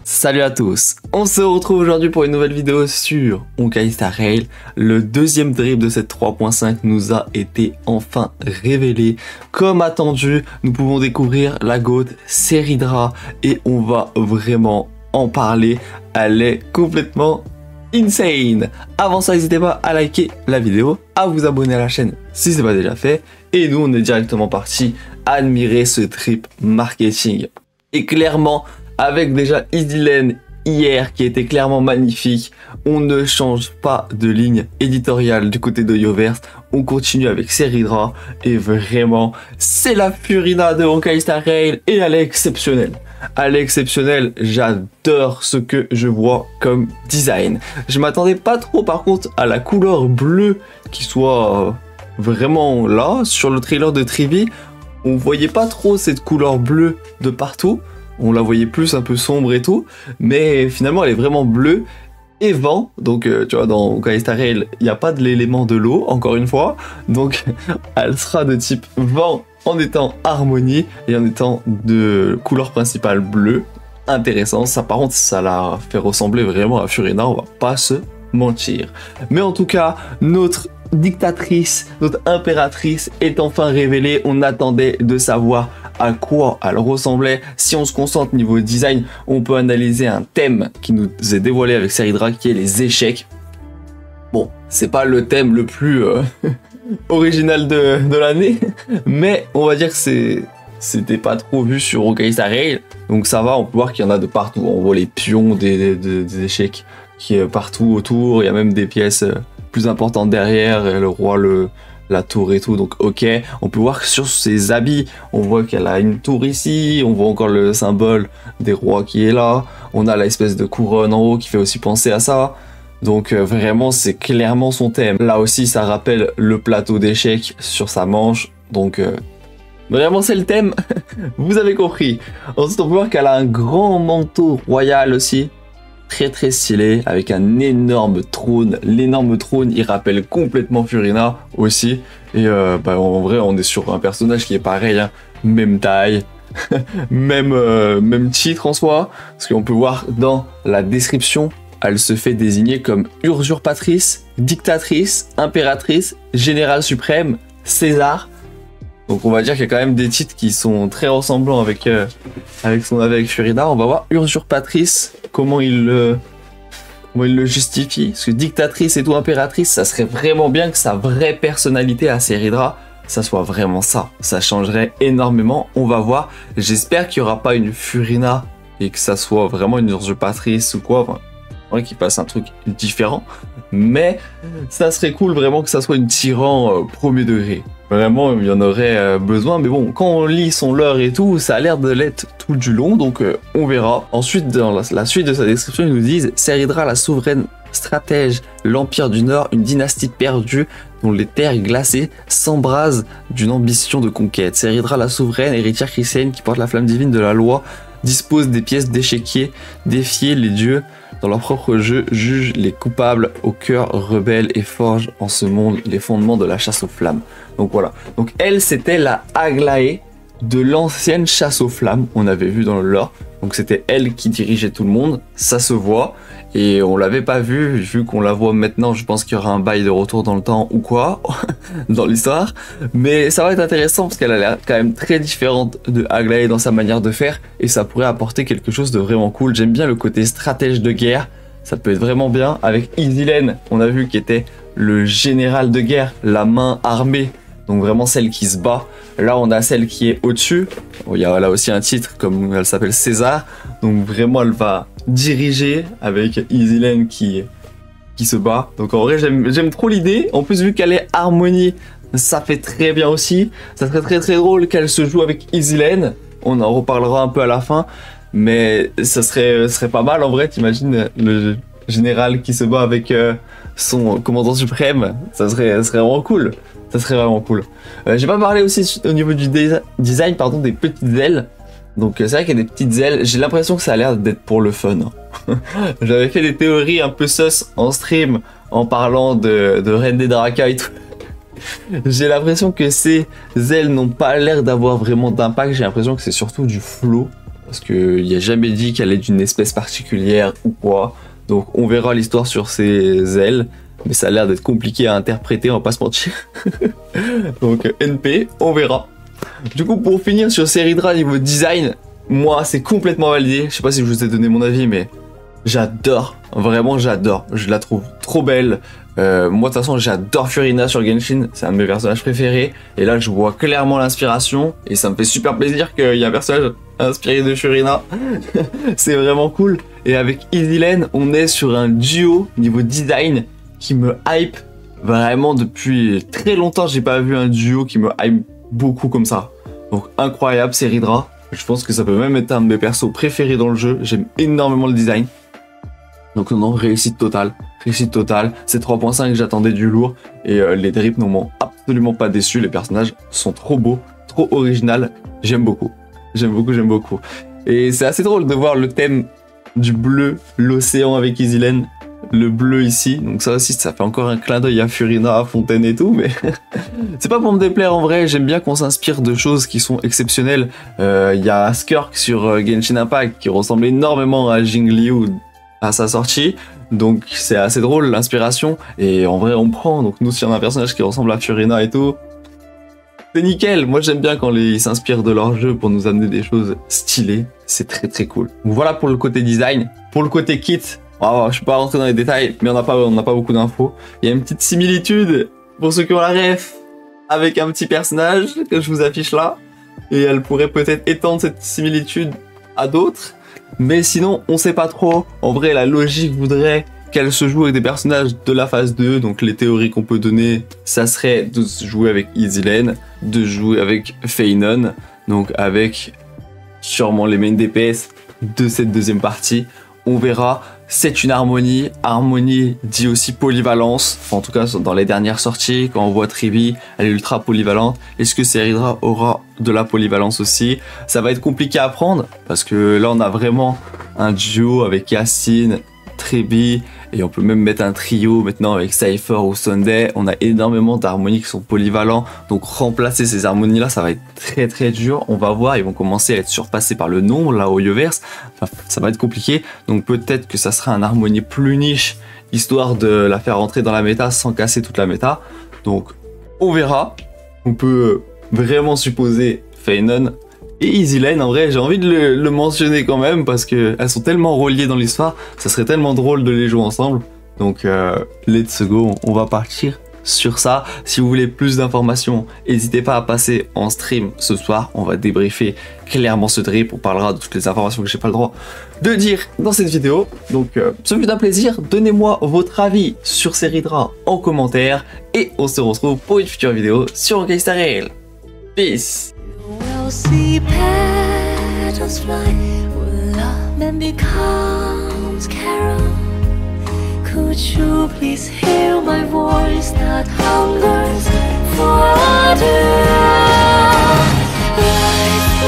Salut à tous, on se retrouve aujourd'hui pour une nouvelle vidéo sur Honkai Star Rail. Le deuxième drip de cette 3.5 nous a été enfin révélé. Comme attendu, nous pouvons découvrir la GOAT Seridra et on va vraiment en parler. Elle est complètement insane. Avant ça, n'hésitez pas à liker la vidéo, à vous abonner à la chaîne si ce n'est pas déjà fait. Et nous, on est directement parti admirer ce trip marketing. Et clairement, avec déjà EasyLane hier qui était clairement magnifique, on ne change pas de ligne éditoriale du côté de Yoverse, on continue avec Seridra et vraiment c'est la Furina de Honkai Star Rail et elle est exceptionnelle. Elle est exceptionnelle, j'adore ce que je vois comme design. Je m'attendais pas trop par contre à la couleur bleue qui soit vraiment là. Sur le trailer de Trivi, on voyait pas trop cette couleur bleue de partout. On la voyait plus un peu sombre et tout, mais finalement elle est vraiment bleue et vent. Donc tu vois, dans Honkai Star Rail, il n'y a pas de l'élément de l'eau, encore une fois. Donc elle sera de type vent en étant harmonie et en étant de couleur principale bleue. Intéressant, ça par contre ça la fait ressembler vraiment à Furina, on va pas se mentir. Mais en tout cas, notre dictatrice, notre impératrice est enfin révélée. On attendait de savoir à quoi elle ressemblait. Si on se concentre niveau design, on peut analyser un thème qui nous est dévoilé avec Seridra qui est les échecs. Bon, c'est pas le thème le plus original de l'année, mais on va dire que c'était pas trop vu sur Honkai Star Rail, donc ça va, on peut voir qu'il y en a de partout. On voit les pions des échecs qui est partout autour, il y a même des pièces plus importantes derrière, le roi, la tour et tout, donc ok. On peut voir que sur ses habits, on voit qu'elle a une tour ici, on voit encore le symbole des rois qui est là, on a l'espèce de couronne en haut qui fait aussi penser à ça, donc vraiment c'est clairement son thème. Là aussi ça rappelle le plateau d'échecs sur sa manche, donc vraiment c'est le thème, vous avez compris. Ensuite on peut voir qu'elle a un grand manteau royal aussi, très stylé, avec un énorme trône. L'énorme trône il rappelle complètement Furina aussi, et en vrai on est sur un personnage qui est pareil, hein. Même taille, même titre en soi, parce qu'on peut voir dans la description, elle se fait désigner comme usurpatrice, dictatrice, impératrice, générale suprême, César. Donc on va dire qu'il y a quand même des titres qui sont très ressemblants avec Furina. On va voir usurpatrice, comment il le justifie. Parce que dictatrice et tout, impératrice, ça serait vraiment bien que sa vraie personnalité à Seridra, ça soit vraiment ça. Ça changerait énormément, on va voir. J'espère qu'il n'y aura pas une Furina et que ça soit vraiment une usurpatrice ou quoi. Enfin, qu'il passe un truc différent. Mais ça serait cool vraiment que ça soit une tyran premier degré. Vraiment, il y en aurait besoin, mais bon, quand on lit son lore et tout, ça a l'air de l'être tout du long, donc on verra. Ensuite, dans la suite de sa description, ils nous disent « Seridra, la souveraine stratège, l'Empire du Nord, une dynastie perdue dont les terres glacées s'embrasent d'une ambition de conquête. Seridra, la souveraine héritière chrétienne qui porte la flamme divine de la loi, dispose des pièces d'échiquier, défier les dieux dans leur propre jeu, juge les coupables au cœur rebelle et forge en ce monde les fondements de la chasse aux flammes. » Donc voilà, donc elle c'était la Aglaé de l'ancienne chasse aux flammes, on avait vu dans le lore, donc c'était elle qui dirigeait tout le monde, ça se voit, et on l'avait pas vu qu'on la voit maintenant, je pense qu'il y aura un bail de retour dans le temps ou quoi, dans l'histoire, mais ça va être intéressant parce qu'elle a l'air quand même très différente de Aglaé dans sa manière de faire, et ça pourrait apporter quelque chose de vraiment cool. J'aime bien le côté stratège de guerre, ça peut être vraiment bien, avec EasyLane, on a vu qui était le général de guerre, la main armée, donc vraiment celle qui se bat. Là on a celle qui est au-dessus, il y a là aussi un titre comme elle s'appelle César, donc vraiment elle va diriger avec EasyLane qui se bat. Donc en vrai j'aime trop l'idée, en plus vu qu'elle est harmonie, ça fait très bien aussi. Ça serait très drôle qu'elle se joue avec EasyLane, on en reparlera un peu à la fin, mais ça serait pas mal en vrai. T'imagines le général qui se bat avec son commandant suprême, ça serait vraiment cool. Ça serait vraiment cool. J'ai pas parlé aussi au niveau du design, pardon, des petites ailes. Donc c'est vrai qu'il y a des petites ailes, j'ai l'impression que ça a l'air d'être pour le fun. J'avais fait des théories un peu sus en stream en parlant de Reine des Draka et tout. J'ai l'impression que ces ailes n'ont pas l'air d'avoir vraiment d'impact, j'ai l'impression que c'est surtout du flow. Parce qu'il n'y a jamais dit qu'elle est d'une espèce particulière ou quoi. Donc on verra l'histoire sur ces ailes. Mais ça a l'air d'être compliqué à interpréter, on va pas se mentir. Donc NP, on verra. Du coup, pour finir sur Seridra niveau design, moi c'est complètement validé. Je sais pas si je vous ai donné mon avis, mais j'adore. Vraiment, j'adore. Je la trouve trop belle. Moi, de toute façon, j'adore Furina sur Genshin. C'est un de mes personnages préférés. Et là, je vois clairement l'inspiration. Et ça me fait super plaisir qu'il y ait un personnage inspiré de Furina. C'est vraiment cool. Et avec EasyLane, on est sur un duo niveau design qui me hype vraiment depuis très longtemps. J'ai pas vu un duo qui me hype beaucoup comme ça. Donc incroyable, Seridra. Je pense que ça peut même être un de mes persos préférés dans le jeu. J'aime énormément le design. Donc non, réussite totale. Réussite totale. C'est 3.5, j'attendais du lourd. Et les drips ne m'ont absolument pas déçu. Les personnages sont trop beaux, trop original. J'aime beaucoup. J'aime beaucoup, j'aime beaucoup. Et c'est assez drôle de voir le thème du bleu, l'océan avec EasyLane. Le bleu ici, donc ça aussi ça fait encore un clin d'œil à Furina, à Fontaine et tout, mais c'est pas pour me déplaire en vrai, j'aime bien qu'on s'inspire de choses qui sont exceptionnelles. Il y a Skirk sur Genshin Impact qui ressemble énormément à Jingliu à sa sortie, donc c'est assez drôle l'inspiration, et en vrai on prend, donc nous si on a un personnage qui ressemble à Furina et tout, c'est nickel. Moi j'aime bien quand ils s'inspirent de leur jeu pour nous amener des choses stylées, c'est très très cool. Donc voilà pour le côté design. Pour le côté kit, je ne peux pas rentrer dans les détails, mais on n'a pas beaucoup d'infos. Il y a une petite similitude, pour ceux qui ont la ref, avec un petit personnage que je vous affiche là. Et elle pourrait peut-être étendre cette similitude à d'autres. Mais sinon, on sait pas trop. En vrai, la logique voudrait qu'elle se joue avec des personnages de la phase 2. Donc les théories qu'on peut donner, ça serait de jouer avec EasyLane, de jouer avec Feinon, donc avec sûrement les main DPS de cette deuxième partie. On verra. C'est une harmonie. Harmonie dit aussi polyvalence. Enfin, en tout cas, dans les dernières sorties, quand on voit Trivi, elle est ultra polyvalente. Est-ce que Seridra aura de la polyvalence aussi? Ça va être compliqué à prendre parce que là, on a vraiment un duo avec Yacine, Trivi, et on peut même mettre un trio maintenant avec Cypher ou Sunday. On a énormément d'harmonies qui sont polyvalents. Donc remplacer ces harmonies-là, ça va être très très dur. On va voir, ils vont commencer à être surpassés par le nombre, là, au Yoverse. Enfin, ça va être compliqué. Donc peut-être que ça sera un harmonie plus niche, histoire de la faire rentrer dans la méta sans casser toute la méta. Donc on verra. On peut vraiment supposer Feinon et EasyLane. En vrai, j'ai envie de le mentionner quand même parce que elles sont tellement reliées dans l'histoire, ça serait tellement drôle de les jouer ensemble. Donc let's go, on va partir sur ça. Si vous voulez plus d'informations, n'hésitez pas à passer en stream ce soir. On va débriefer clairement ce drip, on parlera de toutes les informations que j'ai pas le droit de dire dans cette vidéo. Donc ce fut un plaisir, donnez-moi votre avis sur Seridra en commentaire et on se retrouve pour une future vidéo sur OkStar Rail. Peace. See petals fly when love and becomes carol. Could you please hear my voice that hungers for water? Life